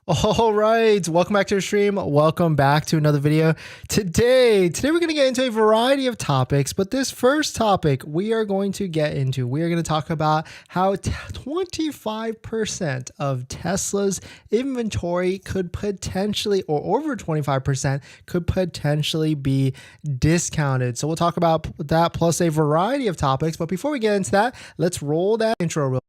All right, welcome back to the stream. Welcome back to another video. Today we're going to get into a variety of topics, but this first topic we are going to talk about how 25% of Tesla's inventory could potentially, or over 25% could potentially be discounted. So we'll talk about that plus a variety of topics. But before we get into that, let's roll that intro real.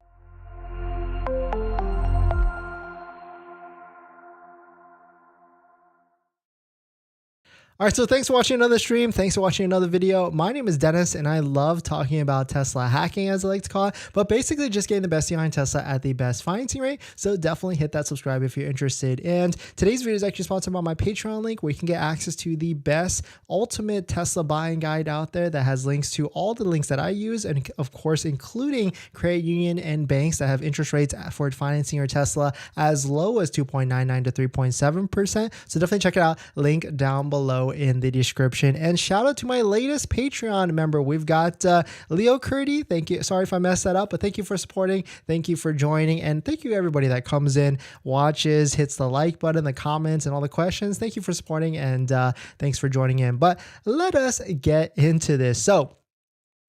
All right, so thanks for watching another stream. Thanks for watching another video. My name is Dennis, and I love talking about Tesla hacking, as I like to call it, but basically just getting the best behind Tesla at the best financing rate. So definitely hit that subscribe if you're interested. And today's video is actually sponsored by my Patreon link, where you can get access to the best ultimate Tesla buying guide out there that has links to all the links that I use, and of course, including credit union and banks that have interest rates for financing your Tesla as low as 2.99 to 3.7%. So definitely check it out. Link down below in the description. And shout out to my latest Patreon member. We've got Leo Curdy. Thank you. Sorry if I messed that up, but thank you for supporting. Thank you for joining. And thank you everybody that comes in, watches, hits the like button, the comments, and all the questions. Thank you for supporting, and thanks for joining in. But let us get into this. So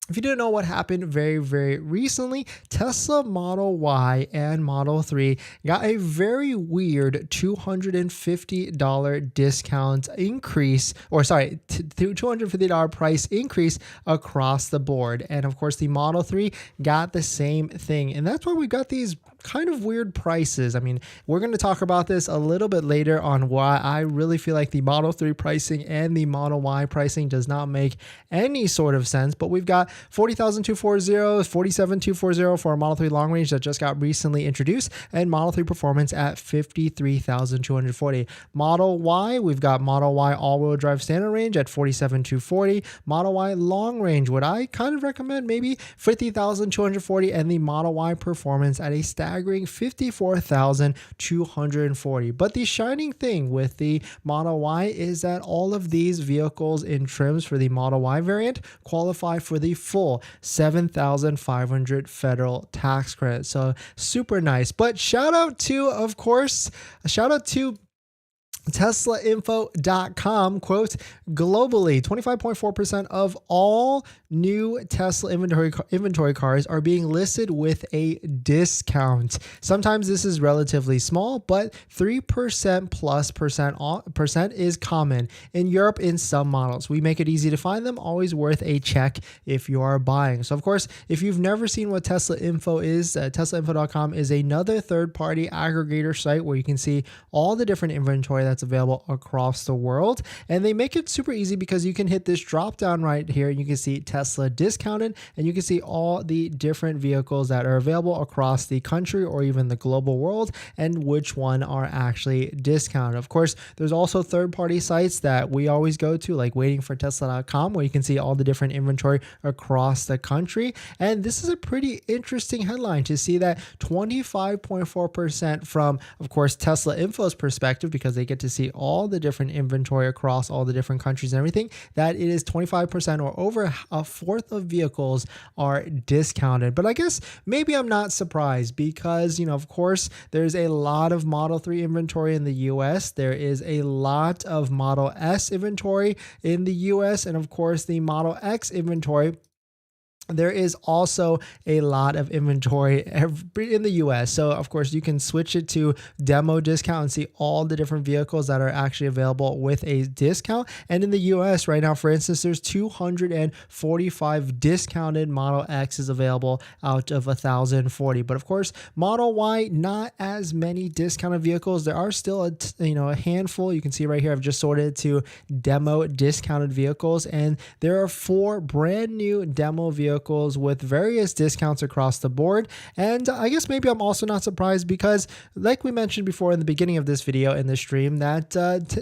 if you didn't know what happened very recently, Tesla Model Y and Model 3 got a very weird $250 discount increase, or sorry, $250 price increase across the board. And of course, the Model 3 got the same thing. And that's why we got these kind of weird prices. I mean, we're going to talk about this a little bit later on why I really feel like the Model 3 pricing and the Model Y pricing does not make any sort of sense. But we've got 40,240, 47,240 for a Model 3 long range that just got recently introduced, and Model 3 performance at 53,240. Model Y, we've got Model Y all-wheel drive standard range at 47,240. Model Y long range, what I kind of recommend, maybe 50,240, and the Model Y performance at a staggering 54,240. But the shining thing with the Model Y is that all of these vehicles in trims for the Model Y variant qualify for the full $7,500 federal tax credit. So super nice. But shout out to TeslaInfo.com, quote, globally, 25.4% of all new Tesla inventory cars are being listed with a discount. Sometimes this is relatively small, but 3% plus percent is common in Europe in some models. We make it easy to find them, always worth a check if you are buying. So of course, if you've never seen what Tesla Info is, TeslaInfo.com is another third-party aggregator site where you can see all the different inventory that's available across the world. And they make it super easy because you can hit this drop down right here and you can see Tesla discounted, and you can see all the different vehicles that are available across the country or even the global world and which one are actually discounted. Of course, there's also third-party sites that we always go to, like waitingfortesla.com, where you can see all the different inventory across the country. And this is a pretty interesting headline to see that 25.4% from, of course, Tesla Info's perspective, because they get to see all the different inventory across all the different countries and everything, that it is 25% or over a fourth of vehicles are discounted. But I guess maybe I'm not surprised because, of course, there's a lot of Model 3 inventory in the US. There is a lot of Model S inventory in the US, and of course the Model X inventory. There is also a lot of inventory in the US. So of course you can switch it to demo discount and see all the different vehicles that are actually available with a discount. And in the US right now, for instance, there's 245 discounted Model X's available out of 1,040. But of course, Model Y, not as many discounted vehicles. There are still a handful. You can see right here, I've just sorted to demo discounted vehicles, and there are 4 brand new demo vehicles with various discounts across the board. And I guess maybe I'm also not surprised because, like we mentioned before in the beginning of this video in the stream, that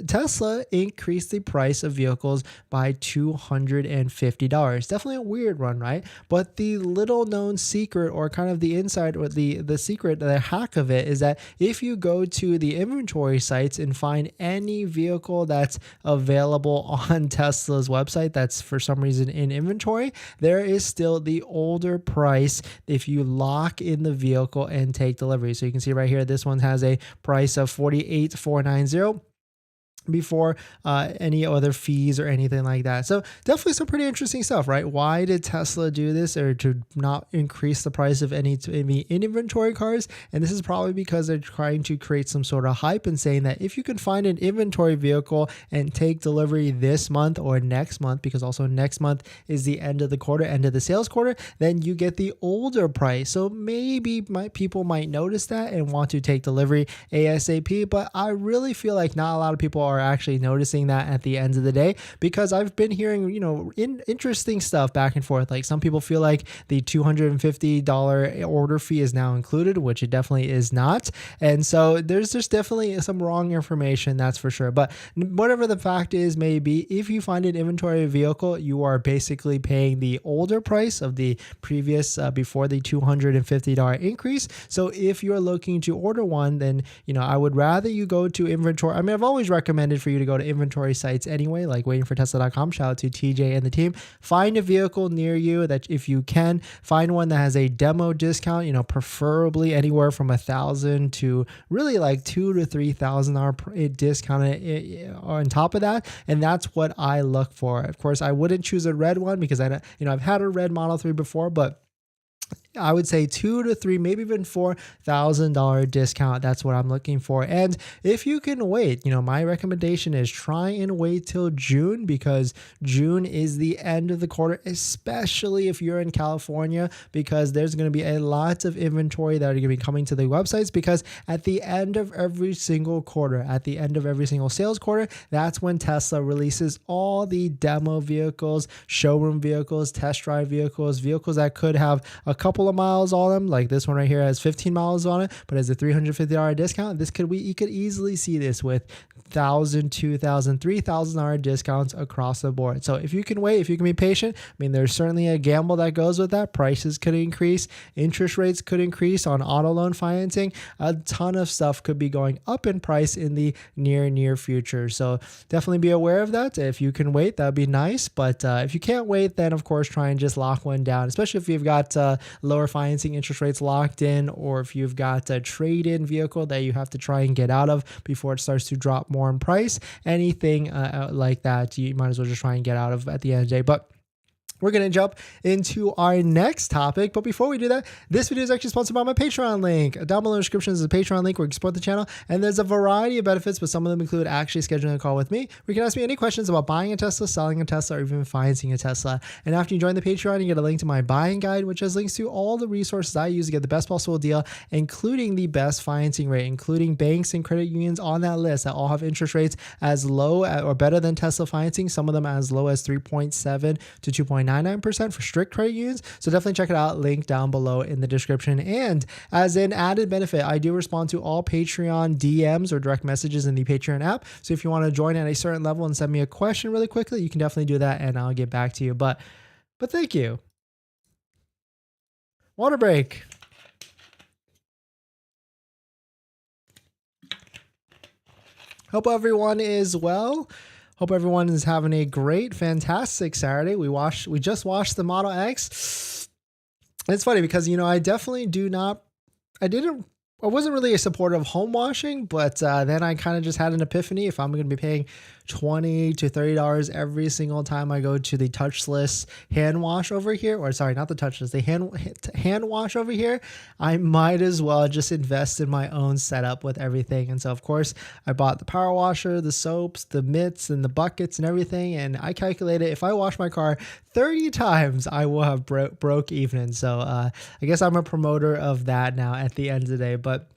Tesla increased the price of vehicles by $250. Definitely a weird one, right? But the little known secret, or kind of the inside, or the secret, the hack of it, is that if you go to the inventory sites and find any vehicle that's available on Tesla's website that's for some reason in inventory, there is still still the older price if you lock in the vehicle and take delivery. So you can see right here, this one has a price of $48,490 before any other fees or anything like that. So definitely some pretty interesting stuff, right? Why did Tesla do this, or to not increase the price of any inventory cars? And this is probably because they're trying to create some sort of hype and saying that if you can find an inventory vehicle and take delivery this month or next month, because also next month is the end of the quarter, end of the sales quarter, then you get the older price. So maybe people might notice that and want to take delivery ASAP, but I really feel like not a lot of people are actually noticing that at the end of the day, because I've been hearing, interesting stuff back and forth. Like some people feel like the $250 order fee is now included, which it definitely is not. And so there's just definitely some wrong information, that's for sure. But whatever the fact is, maybe if you find an inventory vehicle, you are basically paying the older price of the previous before the $250 increase. So if you're looking to order one, then I would rather you go to inventory. I mean, I've always recommended for you to go to inventory sites anyway, like waitingfortesla.com. Shout out to TJ and the team. Find a vehicle near you that, if you can, find one that has a demo discount, preferably anywhere from $1,000 to really like $2,000 to $3,000 discount on top of that. And that's what I look for. Of course, I wouldn't choose a red one because I've had a red Model 3 before, but I would say $2,000 to $3,000, maybe even $4,000 discount. That's what I'm looking for. And if you can wait, my recommendation is try and wait till June, because June is the end of the quarter, especially if you're in California, because there's going to be a lot of inventory that are going to be coming to the websites, because at the end of every single quarter, at the end of every single sales quarter, that's when Tesla releases all the demo vehicles, showroom vehicles, test drive vehicles that could have a couple of miles on them. Like this one right here has 15 miles on it, but has a $350 discount. You could easily see this with $1,000, $2,000, $3,000 discounts across the board. So if you can wait, if you can be patient, there's certainly a gamble that goes with that. Prices could increase, interest rates could increase on auto loan financing. A ton of stuff could be going up in price in the near future. So definitely be aware of that. If you can wait, that'd be nice. But if you can't wait, then of course try and just lock one down, especially if you've got lower financing interest rates locked in, or if you've got a trade-in vehicle that you have to try and get out of before it starts to drop more in price. Anything like that, you might as well just try and get out of at the end of the day. But we're going to jump into our next topic. But before we do that, this video is actually sponsored by my Patreon link. Down below in the description is a Patreon link where you can support the channel. And there's a variety of benefits, but some of them include actually scheduling a call with me, where you can ask me any questions about buying a Tesla, selling a Tesla, or even financing a Tesla. And after you join the Patreon, you get a link to my buying guide, which has links to all the resources I use to get the best possible deal, including the best financing rate, including banks and credit unions on that list that all have interest rates as low or better than Tesla financing, some of them as low as 3.7 to 2.99% for strict credit unions. So definitely check it out. Link down below in the description. And as an added benefit, I do respond to all Patreon DMs or direct messages in the Patreon app. So if you want to join at a certain level and send me a question really quickly, you can definitely do that and I'll get back to you. But thank you. Water break. Hope everyone is well. Hope everyone is having a great, fantastic Saturday. We just watched the Model X. It's funny because, I wasn't really a supporter of home washing, but then I kind of just had an epiphany. If I'm going to be paying $20 to $30 every single time I go to the touchless hand wash over here, or sorry, not the touchless, the hand wash over here, I might as well just invest in my own setup with everything. And so, of course, I bought the power washer, the soaps, the mitts, and the buckets and everything. And I calculated if I wash my car 30 times, I will have broke even. So I guess I'm a promoter of that now at the end of the day. But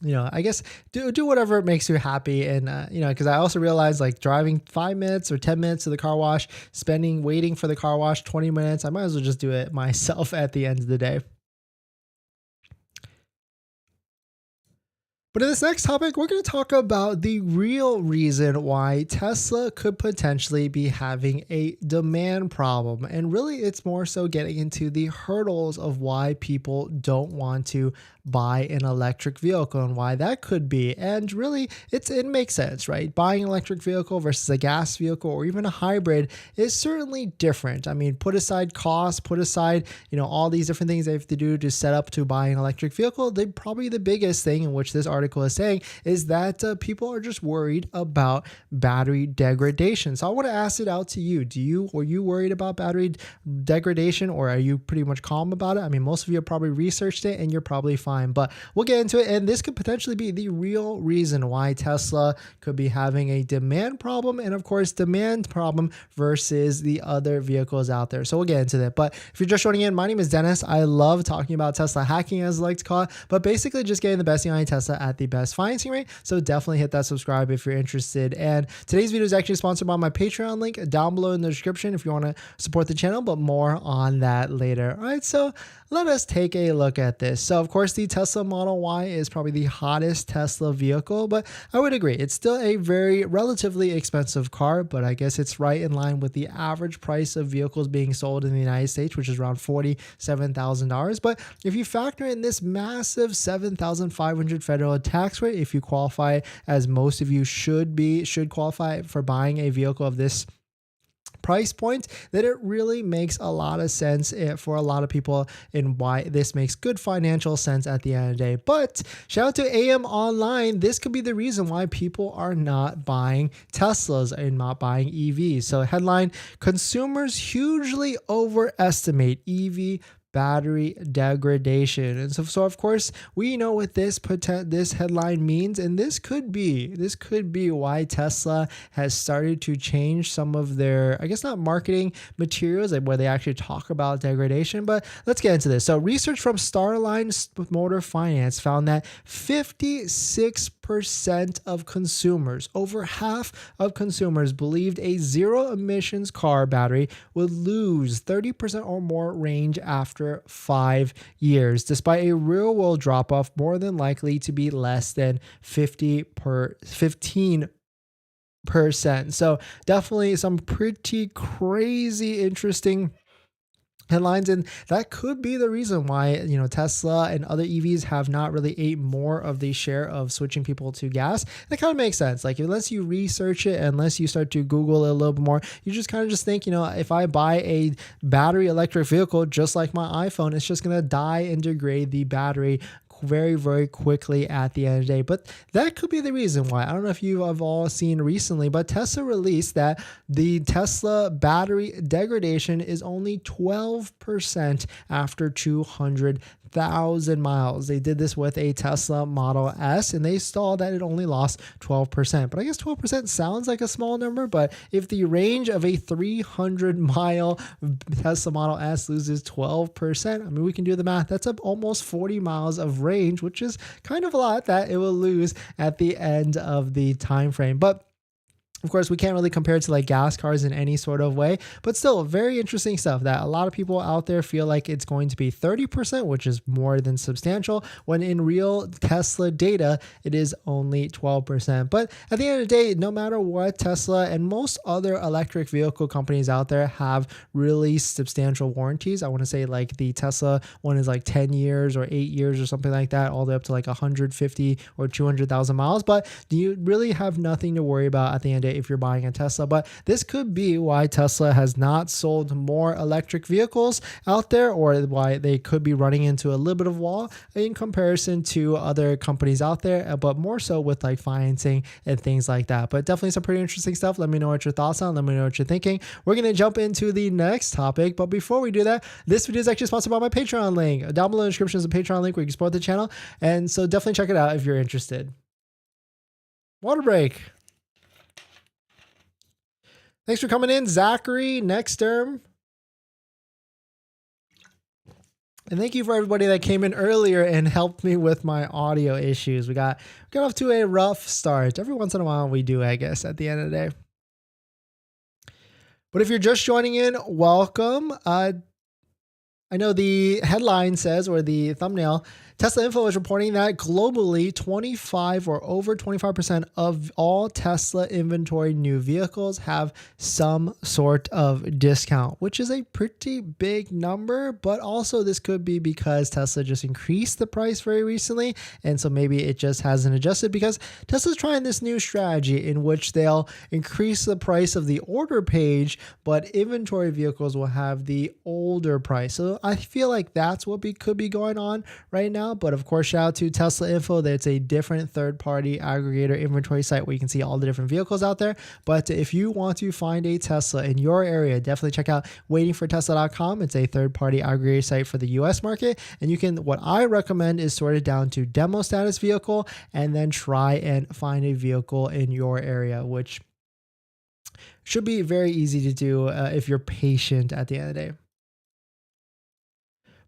I guess do whatever makes you happy. And, because I also realized like driving 5 minutes or 10 minutes to the car wash, waiting for the car wash 20 minutes, I might as well just do it myself at the end of the day. But in this next topic, we're going to talk about the real reason why Tesla could potentially be having a demand problem. And really, it's more so getting into the hurdles of why people don't want to buy an electric vehicle and why that could be. And really, it makes sense, right? Buying an electric vehicle versus a gas vehicle or even a hybrid is certainly different. I mean, put aside cost, put aside, all these different things they have to do to set up to buy an electric vehicle. Probably the biggest thing in which this article is saying is that people are just worried about battery degradation. So I want to ask it out to you. Were you worried about battery degradation, or are you pretty much calm about it? I mean, most of you have probably researched it and you're probably fine, but we'll get into it. And this could potentially be the real reason why Tesla could be having a demand problem, and of course, demand problem versus the other vehicles out there. So we'll get into that. But if you're just joining in, my name is Dennis. I love talking about Tesla hacking, as I like to call it, but basically just getting the best behind Tesla at the best financing rate. So definitely hit that subscribe if you're interested. And today's video is actually sponsored by my Patreon link down below in the description if you want to support the channel, but more on that later. All right, so let us take a look at this. So of course, the Tesla Model Y is probably the hottest Tesla vehicle, but I would agree it's still a very relatively expensive car, but I guess it's right in line with the average price of vehicles being sold in the United States, which is around $47,000. But if you factor in this massive $7,500 federal tax rate, if you qualify, as most of you should qualify for buying a vehicle of this price point, that it really makes a lot of sense for a lot of people, and why this makes good financial sense at the end of the day. But shout out to AM Online. This could be the reason why people are not buying Teslas and not buying EVs. So headline: consumers hugely overestimate EV battery degradation. And so of course, we know what this headline means, and this could be why Tesla has started to change some of their, I guess, not marketing materials, like where they actually talk about degradation. But let's get into this. So research from Starline Motor Finance found that 56% of consumers, over half of consumers, believed a zero emissions car battery would lose 30% or more range after 5 years, despite a real world drop off more than likely to be less than 15%. So definitely some pretty crazy interesting headlines, and that could be the reason why Tesla and other EVs have not really ate more of the share of switching people to gas. That kind of makes sense. Like, unless you research it, unless you start to Google it a little bit more, you just kind of just think, if I buy a battery electric vehicle just like my iPhone, it's just gonna die and degrade the battery very, very quickly at the end of the day. But that could be the reason why. I don't know if you have all seen recently, but Tesla released that the Tesla battery degradation is only 12% after 200,000 miles. They did this with a Tesla Model S, and they saw that it only lost 12%. But I guess 12% sounds like a small number, but if the range of a 300-mile Tesla Model S loses 12%, I mean, we can do the math. That's up almost 40 miles of range, which is kind of a lot that it will lose at the end of the time frame. But of course, we can't really compare it to like gas cars in any sort of way, but still very interesting stuff that a lot of people out there feel like it's going to be 30%, which is more than substantial, when in real Tesla data, it is only 12%. But at the end of the day, no matter what, Tesla and most other electric vehicle companies out there have really substantial warranties. I want to say like the Tesla one is like 10 years or 8 years or something like that, all the way up to like 150 or 200,000 miles. But you really have nothing to worry about at the end of the day if you're buying a Tesla. But this could be why Tesla has not sold more electric vehicles out there, or why they could be running into a little bit of wall in comparison to other companies out there, but more so with like financing and things like that. But definitely some pretty interesting stuff. Let me know what your thoughts on. Let me know what you're thinking. We're going to jump into the next topic, but before we do that, this video is actually sponsored by my Patreon link. Down below in the description is a Patreon link where you can support the channel, and so definitely check it out if you're interested. Water break. Thanks for coming in, Zachary, next term. And thank you for everybody that came in earlier and helped me with my audio issues. We got off to a rough start. Every once in a while we do, I guess, at the end of the day. But if you're just joining in, welcome. I know the headline says, or the thumbnail Tesla Info is reporting that globally, 25 or over 25% of all Tesla inventory new vehicles have some sort of discount, which is a pretty big number. But also this could be because Tesla just increased the price very recently. And so maybe it just hasn't adjusted, because Tesla's trying this new strategy in which they'll increase the price of the order page, but inventory vehicles will have the older price. So I feel like that's what could be going on right now. But of course, shout out to Tesla Info. That's a different third-party aggregator inventory site where you can see all the different vehicles out there. But if you want to find a Tesla in your area, definitely check out waitingfortesla.com. It's a third-party aggregator site for the US market. And you can, what I recommend is sort it down to demo status vehicle and then try and find a vehicle in your area, which should be very easy to do if you're patient at the end of the day.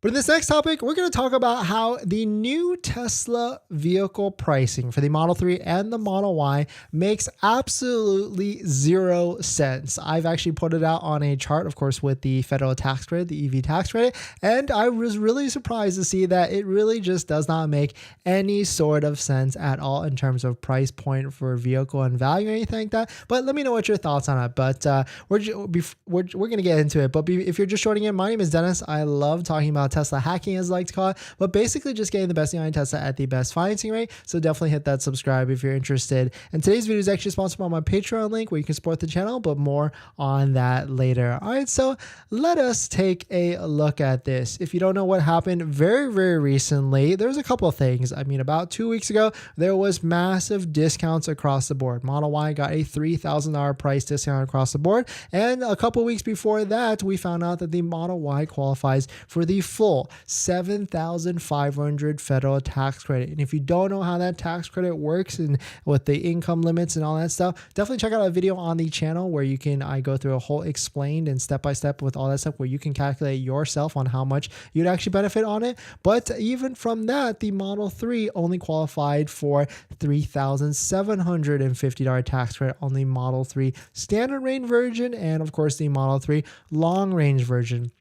But in this next topic, we're going to talk about how the new Tesla vehicle pricing for the Model 3 and the Model Y makes absolutely zero sense. I've actually put it out on a chart, of course, with the federal tax credit, the EV tax credit, and I was really surprised to see that it really just does not make any sort of sense at all in terms of price point for vehicle and value or anything like that. But let me know what your thoughts on it. But we're going to get into it. But if you're just joining in, my name is Dennis. I love talking about Tesla hacking, as I like to call it, but basically just getting the best behind Tesla at the best financing rate. So definitely hit that subscribe if you're interested. And today's video is actually sponsored by my Patreon link where you can support the channel, but more on that later. All right, so let us take a look at this. If you don't know what happened very, very recently, there's a couple of things. I mean, about 2 weeks ago, there was massive discounts across the board. Model Y got a $3,000 price discount across the board. And a couple of weeks before that, we found out that the Model Y qualifies for the full $7,500 federal tax credit. And if you don't know how that tax credit works and with the income limits and all that stuff, definitely check out a video on the channel where I go through a whole explained and step-by-step with all that stuff where you can calculate yourself on how much you'd actually benefit on it. But even from that, the Model 3 only qualified for $3,750 tax credit on the Model 3 standard range version and of course the Model 3 long range version.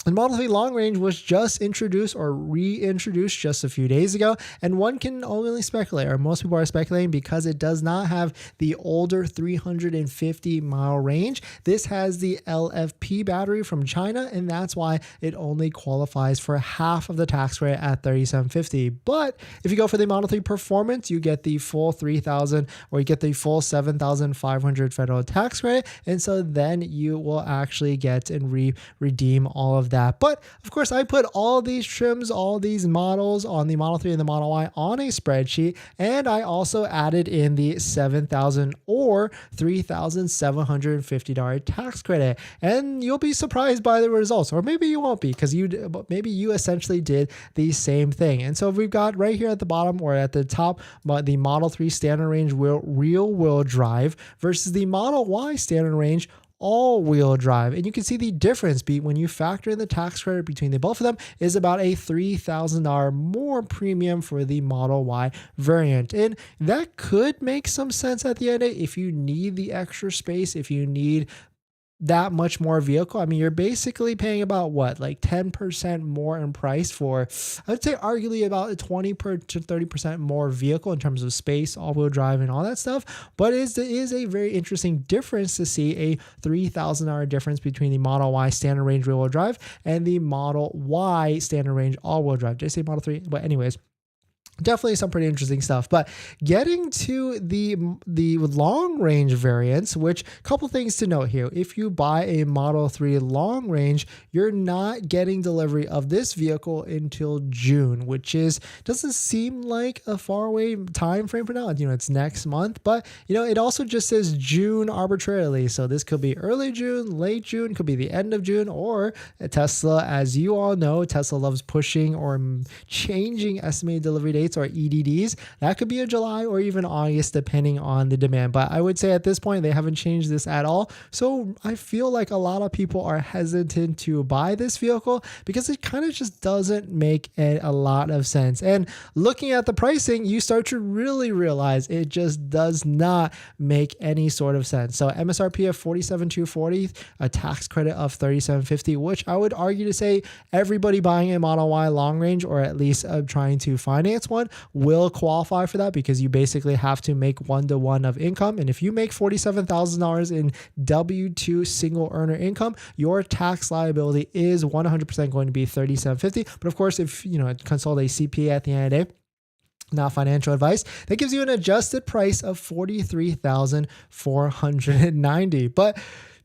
The Model 3 Long Range was just introduced or reintroduced just a few days ago, and one can only speculate, or most people are speculating, because it does not have the older 350-mile range. This has the LFP battery from China, and that's why it only qualifies for half of the tax credit at $3,750. But if you go for the Model 3 Performance, you get the full $3,000 or you get the full $7,500 federal tax credit, and so then you will actually get and redeem all of that. But of course, I put all these trims, all these models on the Model 3 and the Model Y on a spreadsheet, and I also added in the $7,000 or $3,750 tax credit. And you'll be surprised by the results, or maybe you won't be, because maybe you essentially did the same thing. And so we've got right here at the bottom or at the top, the Model 3 standard range rear-wheel drive versus the Model Y standard range all-wheel drive. And you can see the difference when you factor in the tax credit between the both of them is about a $3,000 more premium for the Model Y variant. And that could make some sense at the end of it if you need the extra space, if you need that much more vehicle. I mean, you're basically paying about what, like 10% more in price for, I'd say arguably about 20 to 30% more vehicle in terms of space, all-wheel drive and all that stuff. But it is a very interesting difference to see a $3,000 difference between the Model Y standard range rear-wheel drive and the Model Y standard range all-wheel drive. Did I say Model 3? But anyways, definitely some pretty interesting stuff. But getting to the long range variants, which a couple things to note here. If you buy a Model 3 long range, you're not getting delivery of this vehicle until June, which doesn't seem like a faraway time frame for now. It's next month, but it also just says June arbitrarily. So this could be early June, late June, could be the end of June, or Tesla, as you all know, Tesla loves pushing or changing estimated delivery dates dates or EDDs. That could be a July or even August depending on the demand. But I would say at this point, they haven't changed this at all. So I feel like a lot of people are hesitant to buy this vehicle because it kind of just doesn't make a lot of sense. And looking at the pricing, you start to really realize it just does not make any sort of sense. So MSRP of $47,240, a tax credit of $37,50, which I would argue to say everybody buying a Model Y long range, or at least trying to finance one, will qualify for that because you basically have to make 1-to-1 of income. And if you make $47,000 in W-2 single earner income, your tax liability is 100% going to be $37,50. But of course, if you consult a CPA at the end of the day, not financial advice, that gives you an adjusted price of $43,490. But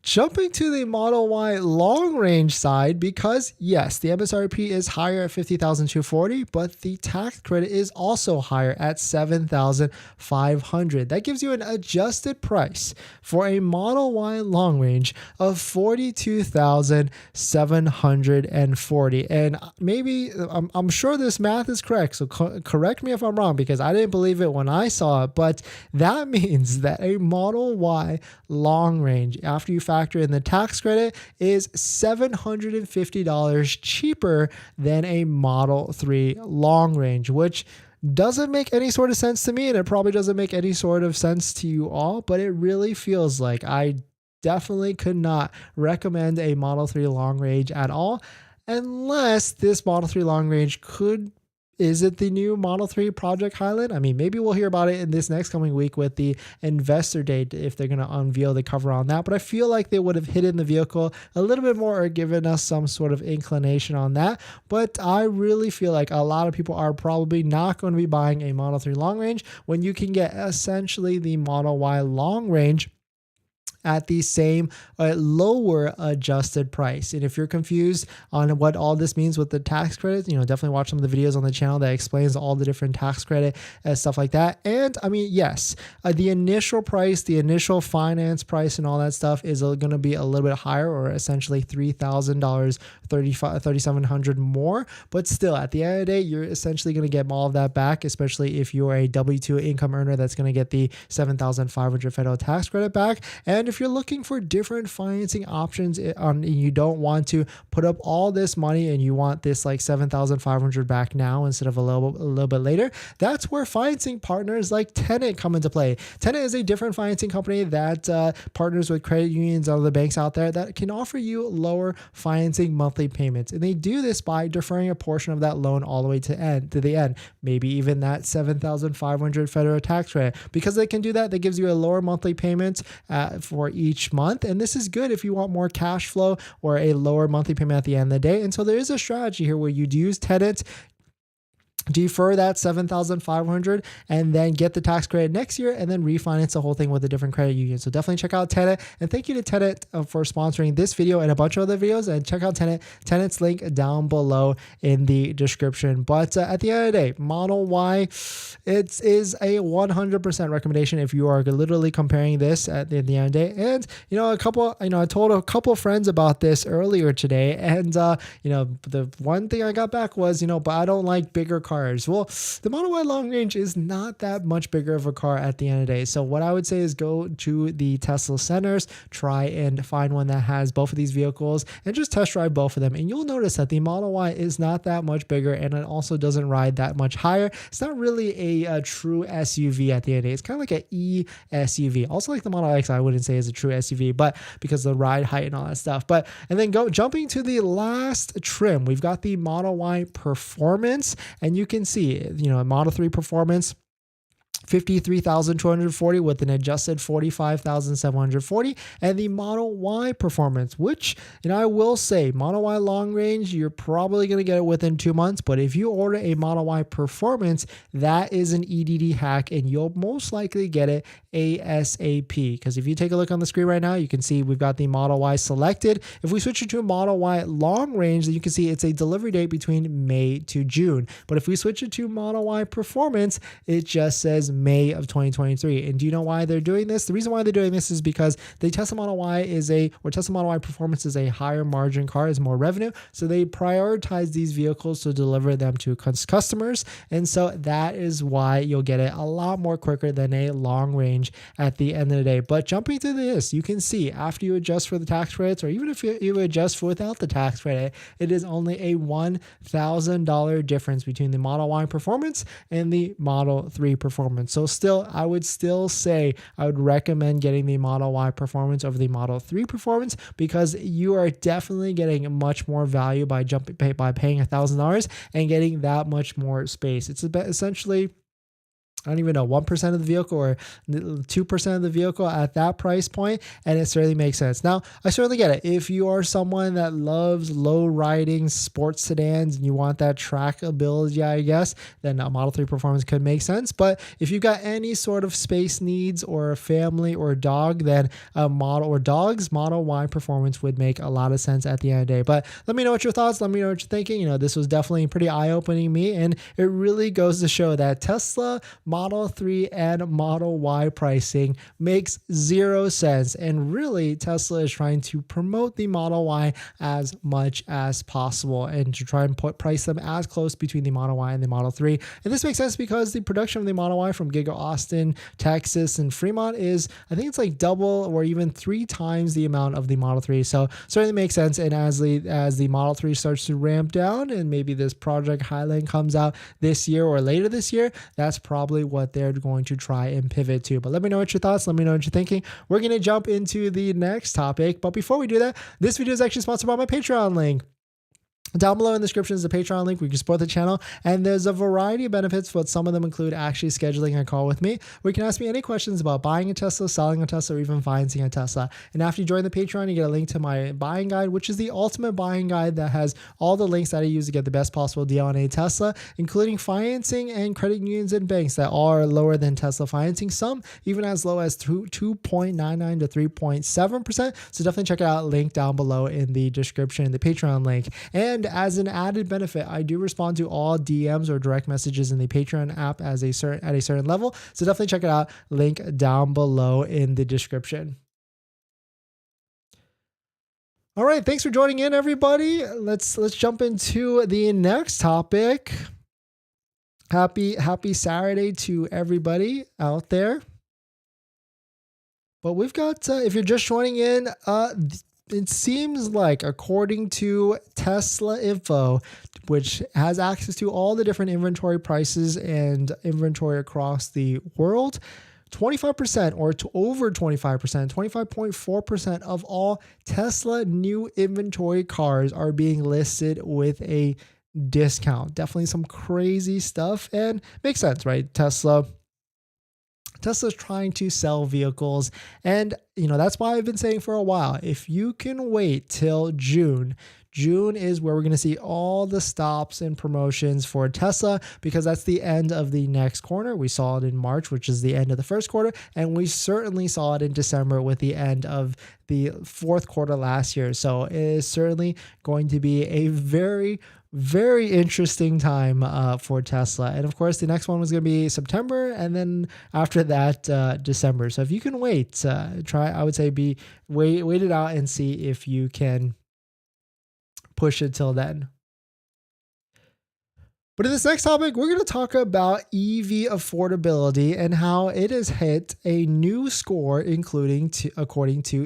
jumping to the Model Y long range side, because yes, the MSRP is higher at $50,240, but the tax credit is also higher at $7,500. That gives you an adjusted price for a Model Y long range of $42,740. And maybe I'm sure this math is correct, so correct me if I'm wrong, because I didn't believe it when I saw it. But that means that a Model Y long range, after you factor in the tax credit, is $750 cheaper than a Model 3 long range, which doesn't make any sort of sense to me, and it probably doesn't make any sort of sense to you all, but it really feels like I definitely could not recommend a Model 3 long range at all, unless this Model 3 long range is it the new Model 3 Project Highland? I mean, maybe we'll hear about it in this next coming week with the investor date if they're going to unveil the cover on that. But I feel like they would have hidden the vehicle a little bit more or given us some sort of inclination on that. But I really feel like a lot of people are probably not going to be buying a Model 3 long range when you can get essentially the Model Y long range at the same lower adjusted price. And if you're confused on what all this means with the tax credits, definitely watch some of the videos on the channel that explains all the different tax credit and stuff like that. And I mean, yes, the initial price, the initial finance price and all that stuff is going to be a little bit higher, or essentially $3,000, $3,700 more. But still, at the end of the day, you're essentially going to get all of that back, especially if you're a W-2 income earner that's going to get the $7,500 federal tax credit back. And if you're looking for different financing options and you don't want to put up all this money and you want this like $7,500 back now instead of a little bit later, that's where financing partners like Tenet come into play. Tenet is a different financing company that partners with credit unions and other banks out there that can offer you lower financing monthly payments. And they do this by deferring a portion of that loan all the way to the end, maybe even that $7,500 federal tax credit. Because they can do that, that gives you a lower monthly payment for each month. And this is good if you want more cash flow or a lower monthly payment at the end of the day. And so there is a strategy here where you'd use Tenet, defer that $7,500 and then get the tax credit next year and then refinance the whole thing with a different credit union. So definitely check out Tenet, and thank you to Tenet for sponsoring this video and a bunch of other videos. And check out Tenet's link down below in the description. But at the end of the day, Model Y, it is a 100% recommendation if you are literally comparing this at the end of the day. And I told a couple friends about this earlier today, and the one thing I got back was but I don't like bigger cars. Well, the Model Y long range is not that much bigger of a car at the end of the day. So what I would say is go to the Tesla centers, try and find one that has both of these vehicles and just test drive both of them. And you'll notice that the Model Y is not that much bigger, and it also doesn't ride that much higher. It's not really a true SUV at the end of the day. It's kind of like an e-SUV. Also like the Model X, I wouldn't say is a true SUV, but because of the ride height and all that stuff. And then jumping to the last trim, we've got the Model Y Performance, and you can see, Model 3 Performance, $53,240 with an adjusted $45,740, and the Model Y Performance, which, I will say, Model Y long range, you're probably going to get it within 2 months, but if you order a Model Y Performance, that is an EDD hack, and you'll most likely get it ASAP, because if you take a look on the screen right now, you can see we've got the Model Y selected. If we switch it to a Model Y long range, then you can see it's a delivery date between May to June, but if we switch it to Model Y Performance, it just says May of 2023. And do you know why they're doing this? The reason why they're doing this is because the Tesla Model Y Tesla Model Y Performance is a higher margin car, is more revenue. So they prioritize these vehicles to deliver them to customers. And so that is why you'll get it a lot more quicker than a long range at the end of the day. But jumping to this, you can see after you adjust for the tax credits, or even if you adjust for without the tax credit, it is only a $1,000 difference between the Model Y Performance and the Model 3 Performance. So still, I would still say I would recommend getting the Model Y Performance over the Model 3 Performance, because you are definitely getting much more value by paying $1,000 and getting that much more space. It's essentially, I don't even know, 1% of the vehicle or 2% of the vehicle at that price point, and it certainly makes sense. Now, I certainly get it. If you are someone that loves low-riding sports sedans and you want that trackability, I guess, then a Model 3 Performance could make sense. But if you've got any sort of space needs or a family or a dog, then a Model Y Performance would make a lot of sense at the end of the day. But let me know what your thoughts. Let me know what you're thinking. You know, this was definitely pretty eye-opening me, and it really goes to show that Tesla Model 3 and Model Y pricing makes zero sense. And really, Tesla is trying to promote the Model Y as much as possible and to try and price them as close between the Model Y and the Model 3. And this makes sense because the production of the Model Y from Giga Austin, Texas, and Fremont is, I think it's like double or even 3 times the amount of the Model 3. So certainly makes sense. And as the Model 3 starts to ramp down, and maybe this Project Highland comes out this year or later this year, that's probably what they're going to try and pivot to. But let me know what your thoughts. Let me know what you're thinking. We're going to jump into the next topic. But before we do that, this video is actually sponsored by my Patreon link. Down below in the description is a Patreon link where you can support the channel, and there's a variety of benefits, but some of them include actually scheduling a call with me where you can ask me any questions about buying a Tesla, selling a Tesla, or even financing a Tesla. And after you join the Patreon, you get a link to my buying guide, which is the ultimate buying guide that has all the links that I use to get the best possible deal on a Tesla, including financing and credit unions and banks that are lower than Tesla financing, some even as low as 2.99 to 3.7%. So definitely check it out. Link down below in the description, the Patreon link. And as an added benefit, I do respond to all DMs or direct messages in the Patreon app at a certain level. So definitely check it out. Link down below in the description. All right, thanks for joining in, everybody. Let's jump into the next topic. Happy Saturday to everybody out there. But we've got, if you're just joining in, it seems like, according to Tesla Info, which has access to all the different inventory prices and inventory across the world, 25% or to over 25%, 25.4% of all Tesla new inventory cars are being listed with a discount. Definitely some crazy stuff, and makes sense, right? Tesla's trying to sell vehicles, and that's why I've been saying for a while, if you can wait till June is where we're going to see all the stops and promotions for Tesla, because that's the end of the next quarter. We saw it in March, which is the end of the first quarter, and we certainly saw it in December with the end of the fourth quarter last year. So it is certainly going to be a very, very interesting time for Tesla. And of course, the next one was going to be September, and then after that, December. So if you can wait, I would say wait it out and see if you can push it till then. But in this next topic, we're going to talk about EV affordability and how it has hit a new score, according to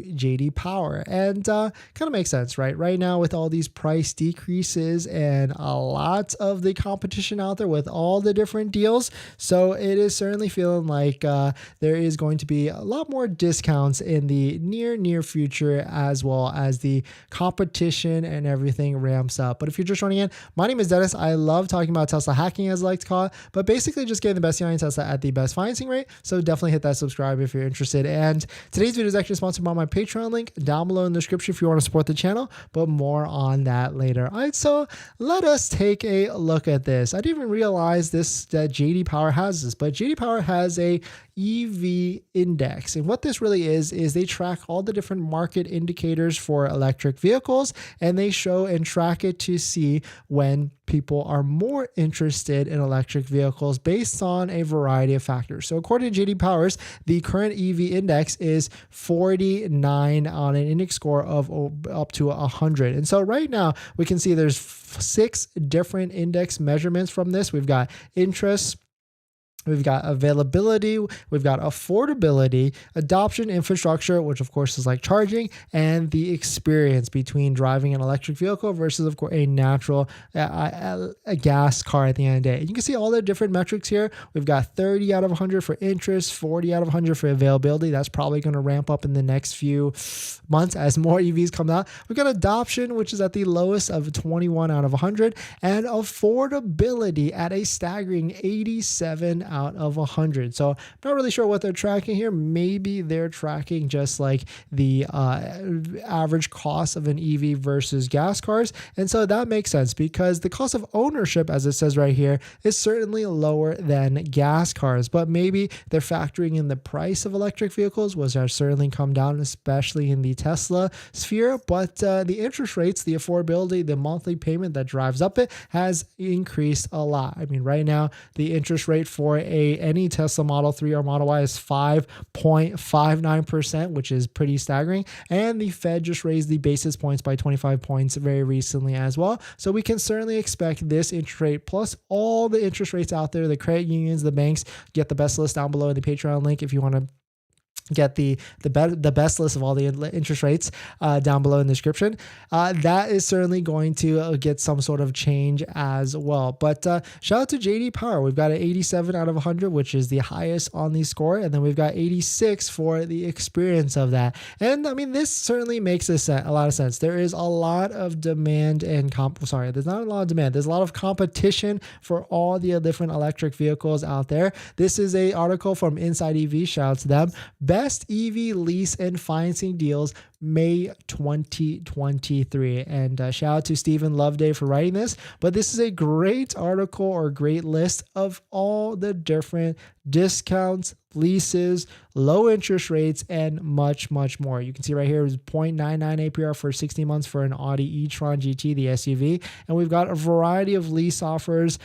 JD Power. And kind of makes sense, right? Right now, with all these price decreases and a lot of the competition out there with all the different deals. So it is certainly feeling like there is going to be a lot more discounts in the near future, as well as the competition and everything ramps up. But if you're just joining in, my name is Dennis. I love talking about Tesla hacking, as I like to call it, but basically just getting the best deal on Tesla at the best financing rate. So definitely hit that subscribe if you're interested. And today's video is actually sponsored by my Patreon link down below in the description if you want to support the channel, but more on that later. All right, so let us take a look at this. I didn't even realize that JD Power has this, but JD Power has a EV index. And what this really is they track all the different market indicators for electric vehicles, and they show and track it to see when people are more interested in electric vehicles based on a variety of factors. So according to JD Powers, the current EV index is 49 on an index score of up to 100. And so right now we can see there's 6 different index measurements from this. We've got interest, we've got availability, we've got affordability, adoption, infrastructure, which of course is like charging, and the experience between driving an electric vehicle versus of course a natural a gas car at the end of the day. And you can see all the different metrics here. We've got 30 out of 100 for interest, 40 out of 100 for availability. That's probably going to ramp up in the next few months as more EVs come out. We've got adoption, which is at the lowest of 21 out of 100, and affordability at a staggering 87 out of 100. So I'm not really sure what they're tracking here. Maybe they're tracking just like the average cost of an EV versus gas cars. And so that makes sense because the cost of ownership, as it says right here, is certainly lower than gas cars. But maybe they're factoring in the price of electric vehicles, which has certainly come down, especially in the Tesla sphere. But the interest rates, the affordability, the monthly payment that drives up it has increased a lot. I mean, right now, the interest rate for any Tesla Model 3 or Model Y is 5.59%, which is pretty staggering. And the Fed just raised the basis points by 25 points very recently as well. So we can certainly expect this interest rate plus all the interest rates out there, the credit unions, the banks. Get the best list down below in the Patreon link if you want to get the best list of all the interest rates down below in the description. That is certainly going to get some sort of change as well. But shout out to JD Power. We've got an 87 out of 100, which is the highest on the score. And then we've got 86 for the experience of that. And I mean, this certainly makes a lot of sense. There is a lot of demand and there's not a lot of demand. There's a lot of competition for all the different electric vehicles out there. This is an article from Inside EV. Shout out to them. Best EV lease and financing deals May 2023. And shout out to Stephen Loveday for writing this. But this is a great article or great list of all the different discounts, leases, low interest rates, and much, much more. You can see right here is 0.99 APR for 60 months for an Audi e-tron GT, the SUV. And we've got a variety of lease offers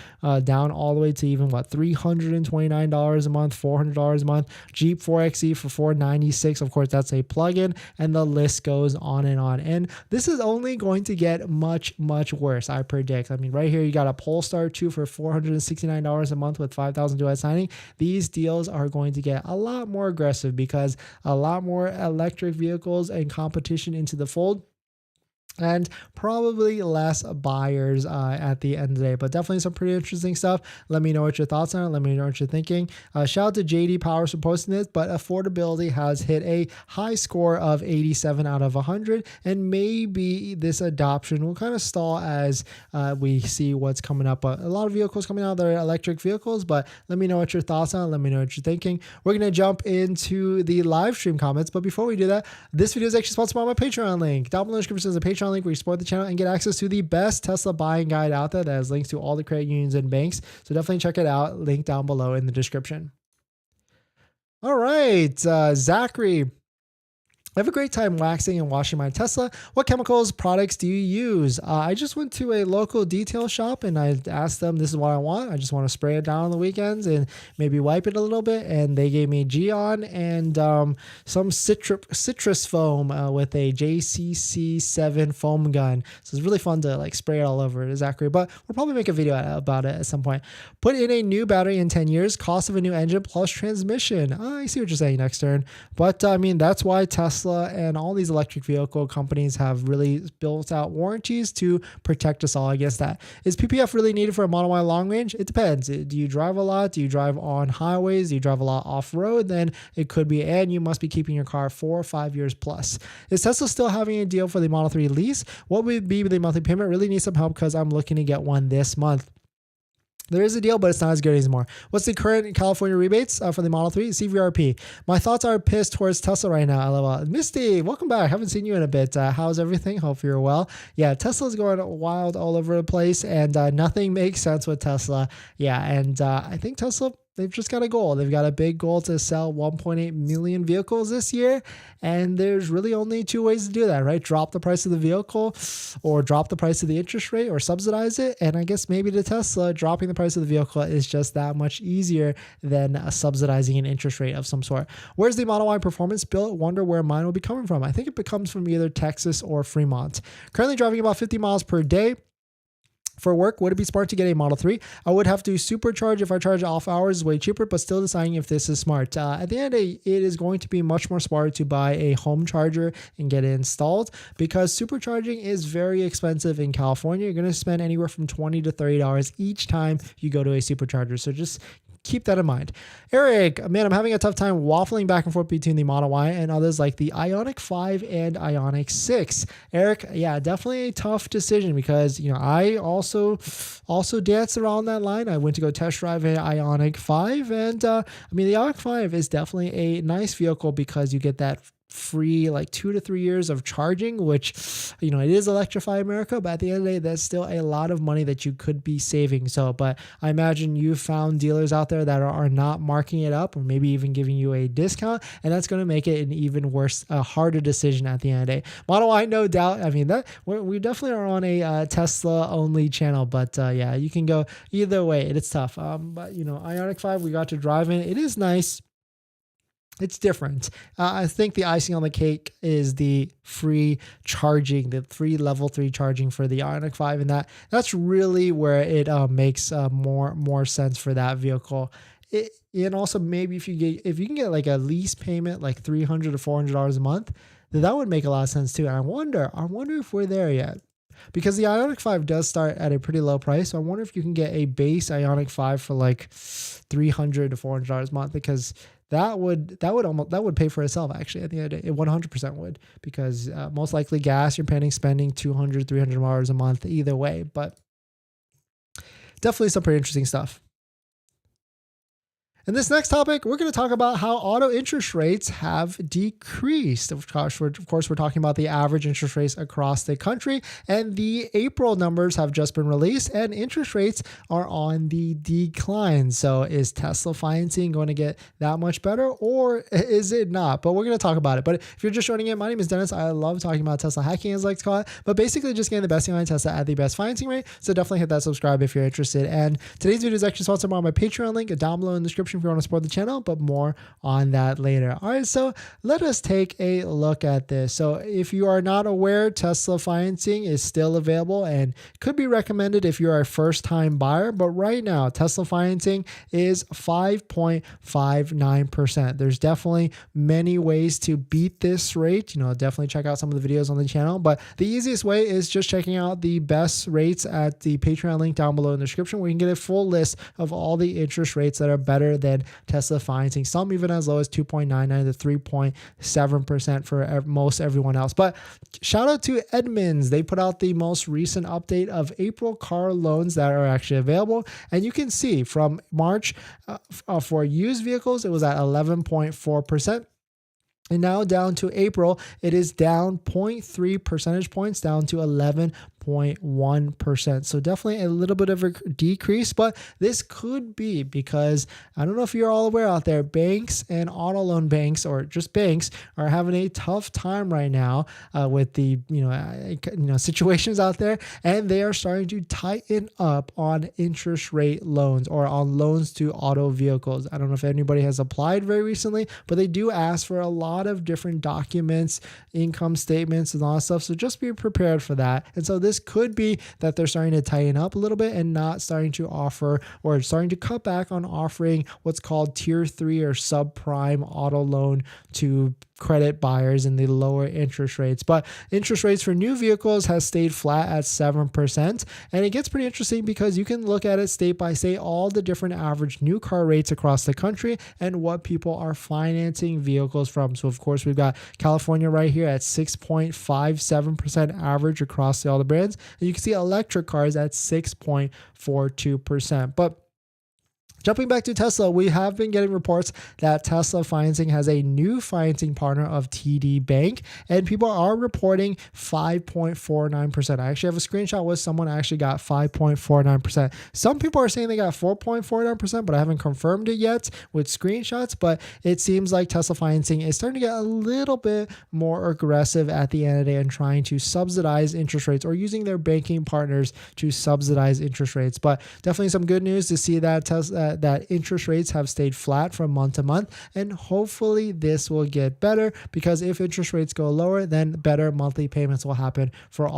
down all the way to even $329 a month, $400 a month. Jeep 4xe for $496. Of course, that's a plug-in, and the list goes on and on. And this is only going to get much, much worse, I predict. I mean, right here, you got a Polestar 2 for $469 a month with 5,000 dual signing. These deals are going to get a lot more aggressive because a lot more electric vehicles and competition into the fold, and probably less buyers at the end of the day. But definitely some pretty interesting stuff. Let me know what your thoughts are. Let me know what you're thinking. Shout out to JD Powers for posting this, but affordability has hit a high score of 87 out of 100, and maybe this adoption will kind of stall as we see what's coming up. But a lot of vehicles coming out that are electric vehicles, but let me know what your thoughts are. Let me know what you're thinking. We're going to jump into the live stream comments, but before we do that, this video is actually sponsored by my Patreon link. Down below in the description is a Patreon link where you support the channel and get access to the best Tesla buying guide out there that has links to all the credit unions and banks. So definitely check it out. Link down below in the description. All right, Zachary. I have a great time waxing and washing my Tesla. What chemicals, products do you use? I just went to a local detail shop and I asked them, this is what I want. I just want to spray it down on the weekends and maybe wipe it a little bit. And they gave me Geon and some citrus foam with a JCC7 foam gun. So it's really fun to like spray it all over, Zachary. But we'll probably make a video about it at some point. Put in a new battery in 10 years, cost of a new engine plus transmission. I see what you're saying, next turn. But I mean, that's why Tesla and all these electric vehicle companies have really built out warranties to protect us all against that. Is PPF really needed for a Model Y long range? It depends. Do you drive a lot? Do you drive on highways? Do you drive a lot off road? Then it could be, and you must be keeping your car 4 or 5 years plus. Is Tesla still having a deal for the Model 3 lease? What would be the monthly payment? Really need some help because I'm looking to get one this month. There is a deal, but it's not as good anymore. What's the current California rebates for the Model 3? CVRP. My thoughts are pissed towards Tesla right now. LOL. Misty, welcome back. Haven't seen you in a bit. How's everything? Hope you're well. Yeah, Tesla's going wild all over the place, and nothing makes sense with Tesla. Yeah, and I think Tesla they've just got a goal. They've got a big goal to sell 1.8 million vehicles this year. And there's really only two ways to do that, right? Drop the price of the vehicle or drop the price of the interest rate or subsidize it. And I guess maybe the Tesla dropping the price of the vehicle is just that much easier than subsidizing an interest rate of some sort. Where's the Model Y performance built? Wonder where mine will be coming from. I think it comes from either Texas or Fremont. Currently driving about 50 miles per day. For work, would it be smart to get a Model 3? I would have to supercharge if I charge off hours, is way cheaper, but still deciding if this is smart. At the end of the day, it is going to be much more smart to buy a home charger and get it installed because supercharging is very expensive in California. You're going to spend anywhere from $20 to $30 each time you go to a supercharger. So just keep that in mind. Eric, man, I'm having a tough time waffling back and forth between the Model Y and others like the Ioniq 5 and Ioniq 6. Eric, yeah, definitely a tough decision because, I also danced around that line. I went to go test drive an Ioniq 5 and the Ioniq 5 is definitely a nice vehicle because you get that free 2 to 3 years of charging, which it is Electrify America, but at the end of the day, that's still a lot of money that you could be saving. So, but I imagine you found dealers out there that are not marking it up or maybe even giving you a discount, and that's going to make it an even worse, harder decision at the end of the day. Model Y, no doubt. That we definitely are on a Tesla only channel, but yeah, you can go either way. It's tough. But Ioniq 5, we got to drive in. It is nice. It's different. I think the icing on the cake is the free charging, the free level 3 charging for the Ioniq 5, and that's really where it makes more sense for that vehicle. And also maybe if you can get like a lease payment like $300 to $400 a month, then that would make a lot of sense too. And I wonder if we're there yet. Because the Ioniq 5 does start at a pretty low price. So I wonder if you can get a base Ioniq 5 for like $300 to $400 a month, because that would pay for itself actually at the end of the day. It 100% would, because most likely gas, you're spending $200, $300 a month either way. But definitely some pretty interesting stuff. In this next topic, we're going to talk about how auto interest rates have decreased. Of course, we're talking about the average interest rates across the country, and the April numbers have just been released, and interest rates are on the decline. So is Tesla financing going to get that much better, or is it not? But we're going to talk about it. But if you're just joining in, my name is Dennis. I love talking about Tesla hacking, as I like to call it, but basically just getting the best thing on Tesla at the best financing rate. So definitely hit that subscribe if you're interested. And today's video is actually sponsored by my Patreon link down below in the description if you want to support the channel, but more on that later. All right, so let us take a look at this. So if you are not aware, Tesla financing is still available and could be recommended if you're a first-time buyer, but right now Tesla financing is 5.59%. There's definitely many ways to beat this rate. Definitely check out some of the videos on the channel, but the easiest way is just checking out the best rates at the Patreon link down below in the description, where you can get a full list of all the interest rates that are better than Tesla financing, some even as low as 2.99 to 3.7% for most everyone else. But shout out to Edmunds. They put out the most recent update of April car loans that are actually available. And you can see from March for used vehicles, it was at 11.4%. And now down to April, it is down 0.3 percentage points down to 11.1%. So definitely a little bit of a decrease, but this could be because I don't know if you're all aware out there, banks and auto loan banks or just banks are having a tough time right now with the situations out there, and they are starting to tighten up on interest rate loans or on loans to auto vehicles. I don't know if anybody has applied very recently, but they do ask for a lot of different documents, income statements, and all that stuff. So just be prepared for that. And so this could be that they're starting to tighten up a little bit and not starting to offer or starting to cut back on offering what's called tier 3 or subprime auto loan to credit buyers in the lower interest rates. But interest rates for new vehicles has stayed flat at 7%. And it gets pretty interesting because you can look at it state by state, all the different average new car rates across the country and what people are financing vehicles from. So of course, we've got California right here at 6.57% average across all the brands. And you can see electric cars at 6.42%. But Jumping back to Tesla, we have been getting reports that Tesla Financing has a new financing partner of TD Bank, and people are reporting 5.49%. I actually have a screenshot where someone actually got 5.49%. Some people are saying they got 4.49%, but I haven't confirmed it yet with screenshots, but it seems like Tesla Financing is starting to get a little bit more aggressive at the end of the day and trying to subsidize interest rates or using their banking partners to subsidize interest rates. But definitely some good news to see that that interest rates have stayed flat from month to month, and hopefully this will get better, because if interest rates go lower, then better monthly payments will happen for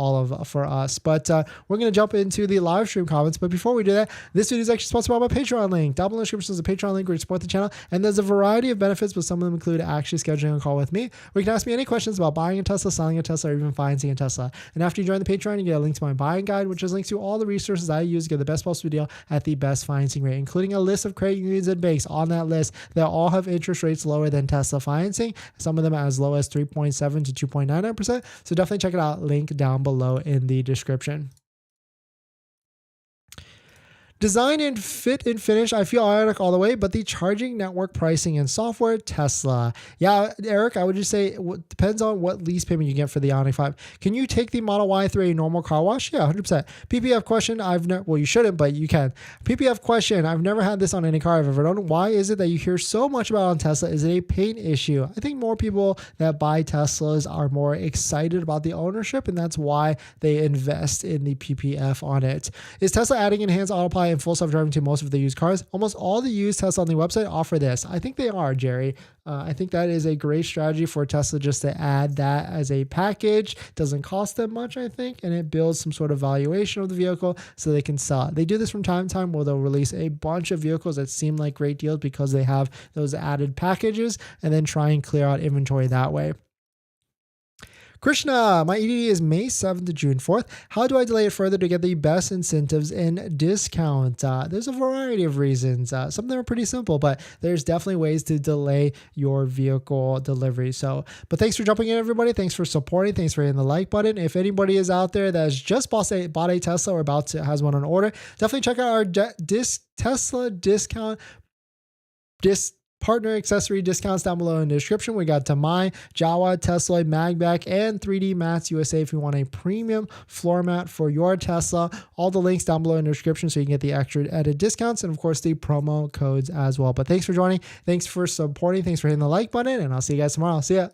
us. But we're going to jump into the live stream comments. But before we do that, this video is actually sponsored by my Patreon link. Down below in the description is a Patreon link where you support the channel, and there's a variety of benefits, but some of them include actually scheduling a call with me, where you can ask me any questions about buying a Tesla, selling a Tesla, or even financing a Tesla. And after you join the Patreon, you get a link to my buying guide, which is links to all the resources I use to get the best possible deal at the best financing rate, including a list of credit unions and banks on that list that all have interest rates lower than Tesla Financing, some of them as low as 3.7 to 2.99%. So definitely check it out. Link down below in the description. Design and fit and finish, I feel automatic all the way, but the charging network pricing and software, Tesla. Yeah, Eric, I would just say it depends on what lease payment you get for the Ioniq 5. Can you take the Model Y through a normal car wash? Yeah, 100%. PPF question, well, you shouldn't, but you can. PPF question, I've never had this on any car I've ever owned. Why is it that you hear so much about on Tesla? Is it a paint issue? I think more people that buy Teslas are more excited about the ownership, and that's why they invest in the PPF on it. Is Tesla adding enhanced autopilot and full self-driving to most of the used cars? Almost all the used Tesla on the website offer this. I think they are, Jerry. I think that is a great strategy for Tesla just to add that as a package. Doesn't cost them much, I think, and it builds some sort of valuation of the vehicle so they can sell it. They do this from time to time where they'll release a bunch of vehicles that seem like great deals because they have those added packages, and then try and clear out inventory that way. Krishna, my EDD is May 7th to June 4th. How do I delay it further to get the best incentives and discount? There's a variety of reasons. Some of them are pretty simple, but there's definitely ways to delay your vehicle delivery. But thanks for jumping in, everybody. Thanks for supporting. Thanks for hitting the like button. If anybody is out there that's just bought a Tesla or has one on order, definitely check out our Tesla discount partner accessory discounts down below in the description. We got Tamai, Jawa, Tesla, MAGBAK, and 3D Mats USA if you want a premium floor mat for your Tesla. All the links down below in the description so you can get the extra added discounts and, of course, the promo codes as well. But thanks for joining. Thanks for supporting. Thanks for hitting the like button, and I'll see you guys tomorrow. See ya.